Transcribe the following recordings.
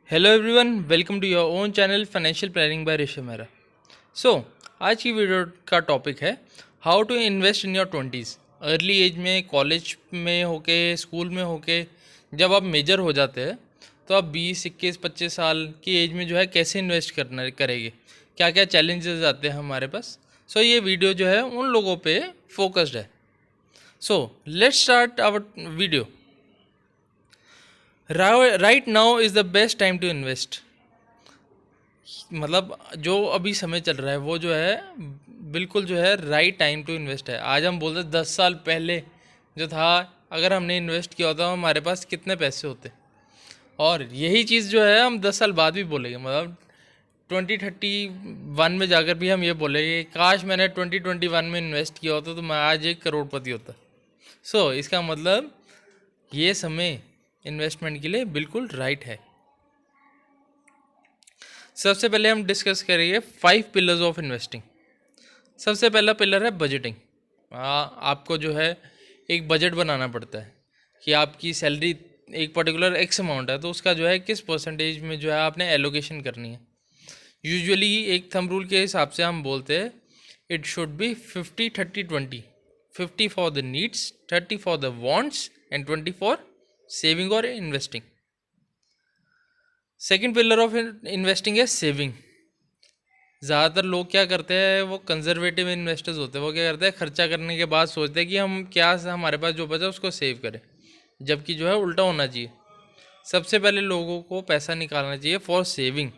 Hello everyone, welcome to your own channel financial planning by Rishi Mehra. So आज की video का topic है how to invest in your twenties. Early age में, college में होके, school में होके, जब आप मेजर हो जाते हैं तो आप 20, 21, 25 साल की एज में जो है कैसे इन्वेस्ट करना करेंगे, क्या क्या चैलेंजेस आते हैं हमारे पास। सो ये वीडियो जो है उन लोगों पे फोकस्ड है। So let's start our video. Right now is the best time to invest. मतलब जो अभी समय चल रहा है वो जो है बिल्कुल जो है राइट टाइम टू इन्वेस्ट है। आज हम बोलते 10 साल पहले जो था, अगर हमने इन्वेस्ट किया होता हमारे पास कितने पैसे होते। और यही चीज़ जो है हम 10 साल बाद भी बोलेंगे, मतलब 2031 में जाकर भी हम ये बोलेंगे काश मैंने 2021 में इन्वेस्ट किया होता तो मैं आज एक करोड़पति होता। इसका मतलब ये समय इन्वेस्टमेंट के लिए बिल्कुल राइट है। सबसे पहले हम डिस्कस करेंगे 5 पिलर्स ऑफ इन्वेस्टिंग। सबसे पहला पिलर है बजटिंग। आपको जो है एक बजट बनाना पड़ता है कि आपकी सैलरी एक पर्टिकुलर एक्स अमाउंट है तो उसका जो है किस परसेंटेज में जो है आपने एलोकेशन करनी है। यूजुअली एक थंब रूल के हिसाब से हम बोलते हैं it should be 50-30-20। 50 for the needs, 30 for the wants and 20 for saving और investing. Second pillar of investing है सेविंग। ज़्यादातर लोग क्या करते हैं, वो कंजर्वेटिव इन्वेस्टर्स होते हैं। वो क्या करते हैं, खर्चा करने के बाद सोचते हैं कि हम क्या हमारे पास जो बचा उसको सेव करें, जबकि जो है उल्टा होना चाहिए। सबसे पहले लोगों को पैसा निकालना चाहिए फॉर सेविंग,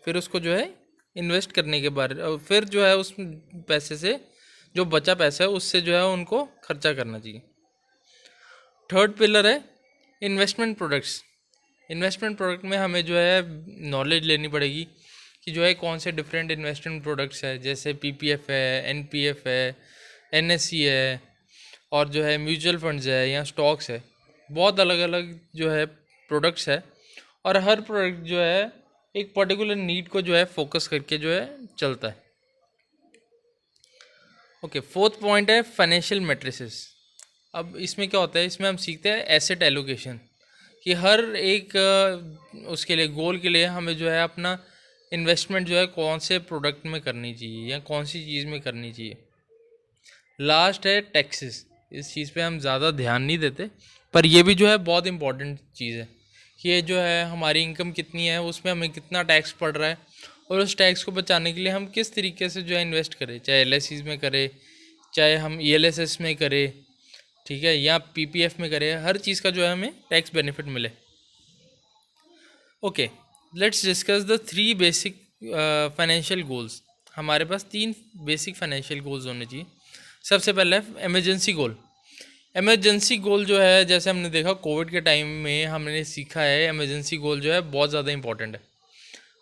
फिर उसको जो है इन्वेस्ट करने के बारे, और फिर जो है उस पैसे से जो बचा पैसा है उससे जो है उनको खर्चा करना चाहिए। थर्ड पिलर है इन्वेस्टमेंट प्रोडक्ट्स। इन्वेस्टमेंट प्रोडक्ट में हमें जो है नॉलेज लेनी पड़ेगी कि जो है कौन से डिफरेंट इन्वेस्टमेंट प्रोडक्ट्स है, जैसे पीपीएफ है, एनपीएफ है, एनएससी है, और जो है म्यूचुअल फंड्स है या स्टॉक्स है। बहुत अलग अलग जो है प्रोडक्ट्स है, और हर प्रोडक्ट जो है एक पर्टिकुलर नीड को जो है फोकस करके जो है चलता है। ओके, फोर्थ पॉइंट है फाइनेंशियल मैट्रिसेस। अब इसमें क्या होता है, इसमें हम सीखते हैं एसेट एलोकेशन, कि हर एक उसके लिए गोल के लिए हमें जो है अपना इन्वेस्टमेंट जो है कौन से प्रोडक्ट में करनी चाहिए या कौन सी चीज़ में करनी चाहिए। लास्ट है टैक्सेस। इस चीज़ पे हम ज़्यादा ध्यान नहीं देते, पर ये भी जो है बहुत इंपॉर्टेंट चीज़ है कि ये जो है हमारी इनकम कितनी है, उसमें हमें कितना टैक्स पड़ रहा है, और उस टैक्स को बचाने के लिए हम किस तरीके से जो है इन्वेस्ट करें, चाहे एलआईसीज़ में करें, चाहे हम ईएलएसएस में करें, ठीक है, या पीपीएफ में करें। हर चीज़ का जो है हमें टैक्स बेनिफिट मिले। Okay, let's discuss the 3 basic financial goals. हमारे पास 3 बेसिक फाइनेंशियल गोल्स होने चाहिए। सबसे पहले है एमरजेंसी गोल। एमरजेंसी गोल जो है, जैसे हमने देखा कोविड के टाइम में हमने सीखा है, एमरजेंसी गोल जो है बहुत ज़्यादा इंपॉर्टेंट है।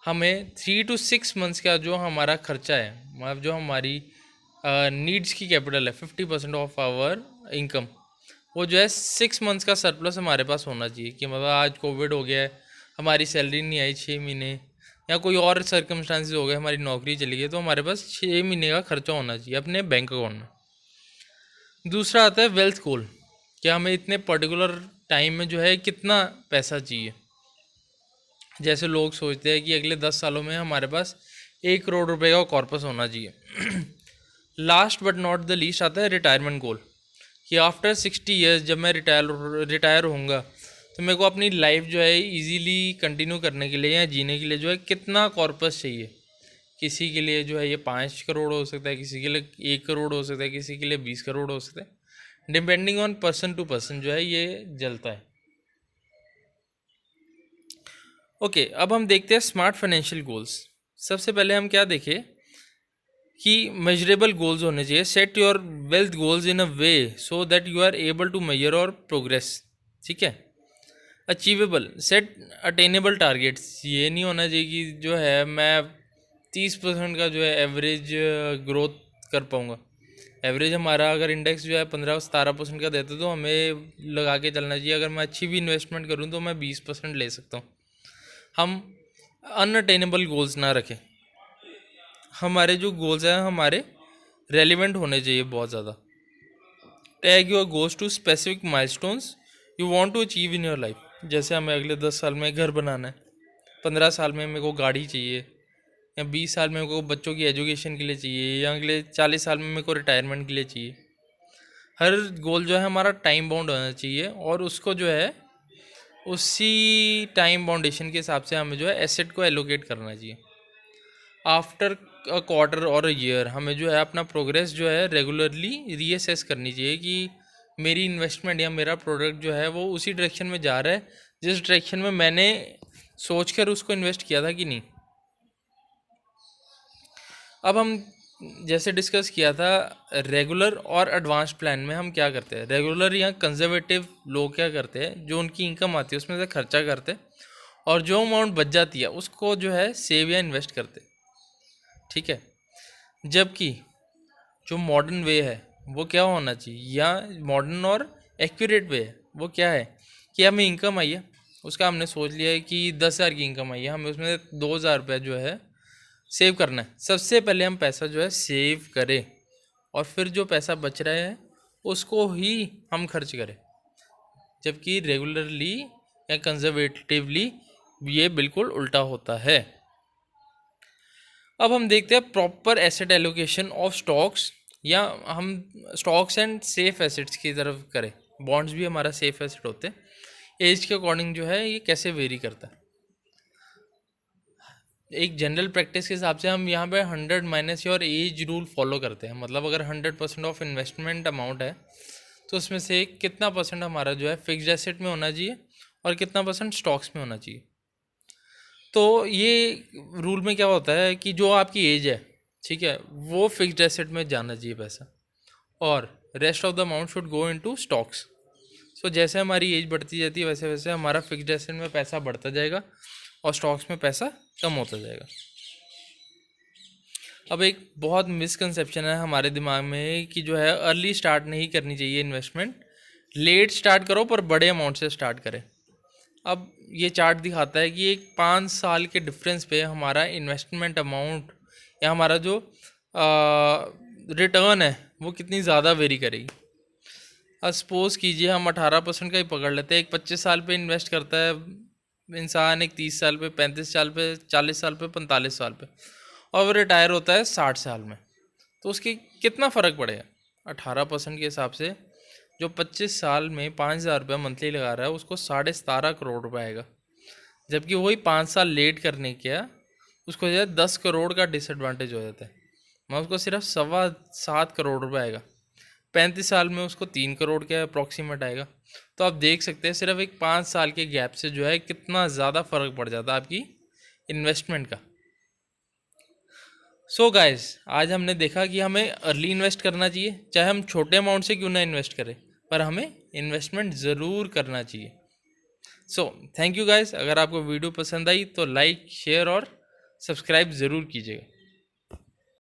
हमें 3 to 6 मंथ्स का जो हमारा खर्चा है, मतलब जो हमारी नीड्स की कैपिटल है, 50% ऑफ आवर इनकम, वो जो है 6 मंथ्स का सरप्लस हमारे पास होना चाहिए। कि मतलब आज कोविड हो गया है, हमारी सैलरी नहीं आई 6 महीने, या कोई और सर्कमस्टांसिस हो गए, हमारी नौकरी चली गई, तो हमारे पास 6 महीने का खर्चा होना चाहिए अपने बैंक अकाउंट में। दूसरा आता है वेल्थ गोल, कि हमें इतने पर्टिकुलर टाइम में जो है कितना पैसा चाहिए। जैसे लोग सोचते हैं कि अगले 10 सालों में हमारे पास 1 करोड़ रुपए का कॉर्पस होना चाहिए। Last but not the least आता है रिटायरमेंट गोल, कि आफ्टर 60 ईयर्स जब मैं रिटायर होऊंगा तो मेरे को अपनी लाइफ जो है इजीली कंटिन्यू करने के लिए या जीने के लिए जो है कितना कॉर्पस चाहिए। किसी के लिए जो है ये 5 करोड़ हो सकता है, किसी के लिए 1 करोड़ हो सकता है, किसी के लिए 20 करोड़ हो सकता है। Depending on person to person जो है ये जलता है। ओके, अब हम देखते हैं स्मार्ट फाइनेंशियल गोल्स। सबसे पहले हम क्या देखें कि मेजरेबल गोल्स होने चाहिए। Set your wealth goals in a way so that you are able to measure और प्रोग्रेस। ठीक है, अचीवेबल, सेट अटेनेबल टारगेट्स। ये नहीं होना चाहिए कि जो है मैं 30% का जो है एवरेज ग्रोथ कर पाऊँगा। एवरेज हमारा अगर इंडेक्स जो है 15-17% का देते तो हमें लगा के चलना चाहिए, अगर मैं अच्छी भी इन्वेस्टमेंट करूँ तो मैं 20% ले सकता हूँ। हम अनअटेनेबल गोल्स ना रखें। हमारे जो गोल्स हैं हमारे रेलिवेंट होने चाहिए बहुत ज़्यादा। Tag your goals to specific milestones you want to achieve in your life. जैसे हमें अगले 10 साल में घर बनाना है, 15 साल में मेरे को गाड़ी चाहिए, या 20 साल में मेरे को बच्चों की एजुकेशन के लिए चाहिए, या अगले 40 साल में मेरे को रिटायरमेंट के लिए चाहिए। हर गोल जो है हमारा टाइम बाउंड होना चाहिए, और उसको जो है उसी टाइम बाउंडेशन के हिसाब से हमें जो है एसेट को एलोकेट करना चाहिए। आफ्टर अ क्वार्टर और अ ईयर हमें जो है अपना प्रोग्रेस जो है रेगुलरली रीअसेस करनी चाहिए कि मेरी इन्वेस्टमेंट या मेरा प्रोडक्ट जो है वो उसी डायरेक्शन में जा रहा है जिस डायरेक्शन में मैंने सोचकर उसको इन्वेस्ट किया था कि नहीं। अब हम जैसे डिस्कस किया था, रेगुलर और एडवांस प्लान में हम क्या करते हैं। रेगुलर या कंजर्वेटिव लोग क्या करते हैं, जो उनकी इनकम आती है उसमें से खर्चा करते हैं, और जो अमाउंट बच जाती है उसको जो है सेव या इन्वेस्ट करते हैं, ठीक है। जबकि जो मॉडर्न वे है वो क्या होना चाहिए, या मॉडर्न और एक्यूरेट वे है वो क्या है कि हमें इनकम आई है, उसका हमने सोच लिया है कि 10,000 की इनकम आई है, हमें उसमें 2,000 रुपये जो है सेव करना है। सबसे पहले हम पैसा जो है सेव करें, और फिर जो पैसा बच रहा है उसको ही हम खर्च करें। जबकि रेगुलरली या कंजर्वेटिवली ये बिल्कुल उल्टा होता है। अब हम देखते हैं proper asset allocation of stocks, या हम स्टॉक्स एंड सेफ एसेट्स की तरफ करें। बॉन्ड्स भी हमारा सेफ एसेट होते हैं। एज के अकॉर्डिंग जो है ये कैसे वेरी करता है। एक जनरल प्रैक्टिस के हिसाब से हम यहाँ पे 100 minus your age rule follow करते हैं। मतलब अगर 100% ऑफ इन्वेस्टमेंट अमाउंट है तो उसमें से कितना परसेंट हमारा जो है फिक्स्ड एसेट में होना चाहिए और कितना परसेंट स्टॉक्स में होना चाहिए। तो ये रूल में क्या होता है कि जो आपकी एज है, ठीक है, वो फिक्स्ड एसेट में जाना चाहिए पैसा, और rest of the amount should go into stocks. So जैसे हमारी एज बढ़ती जाती है वैसे वैसे हमारा फिक्स्ड एसेट में पैसा बढ़ता जाएगा और स्टॉक्स में पैसा कम होता जाएगा। अब एक बहुत मिसकंसेप्शन है हमारे दिमाग में कि जो है अर्ली स्टार्ट नहीं करनी चाहिए इन्वेस्टमेंट, लेट स्टार्ट करो पर बड़े अमाउंट से स्टार्ट करें। अब ये चार्ट दिखाता है कि एक 5 साल के डिफरेंस पे हमारा इन्वेस्टमेंट अमाउंट या हमारा जो रिटर्न है वो कितनी ज़्यादा वेरी करेगी। अब सपोज़ कीजिए हम 18% का ही पकड़ लेते हैं। एक 25 साल पे इन्वेस्ट करता है इंसान, एक 30 साल पे, 35 साल पे, 40 साल पे, 45 साल पे, और वो रिटायर होता है 60 साल में। तो उसकी कितना फ़र्क पड़ेगा 18% के हिसाब से। जो 25 साल में 5,000 रुपये मंथली लगा रहा है उसको 17.5 करोड़ रुपये आएगा, जबकि वही 5 साल लेट करने के उसको जो है 10 करोड़ का डिसएडवांटेज हो जाता है। मैं उसको सिर्फ 7.25 करोड़ रुपये आएगा। 35 साल में उसको 3 करोड़ के अप्रॉक्सीमेट आएगा। तो आप देख सकते हैं सिर्फ एक 5 साल के गैप से जो है कितना ज़्यादा फ़र्क पड़ जाता है आपकी इन्वेस्टमेंट का। सो गाइस, आज हमने देखा कि हमें अर्ली इन्वेस्ट करना चाहिए, चाहे हम छोटे अमाउंट से क्यों ना इन्वेस्ट करें, पर हमें इन्वेस्टमेंट ज़रूर करना चाहिए। So thank you guys. अगर आपको वीडियो पसंद आई तो लाइक, शेयर और सब्सक्राइब ज़रूर कीजिएगा।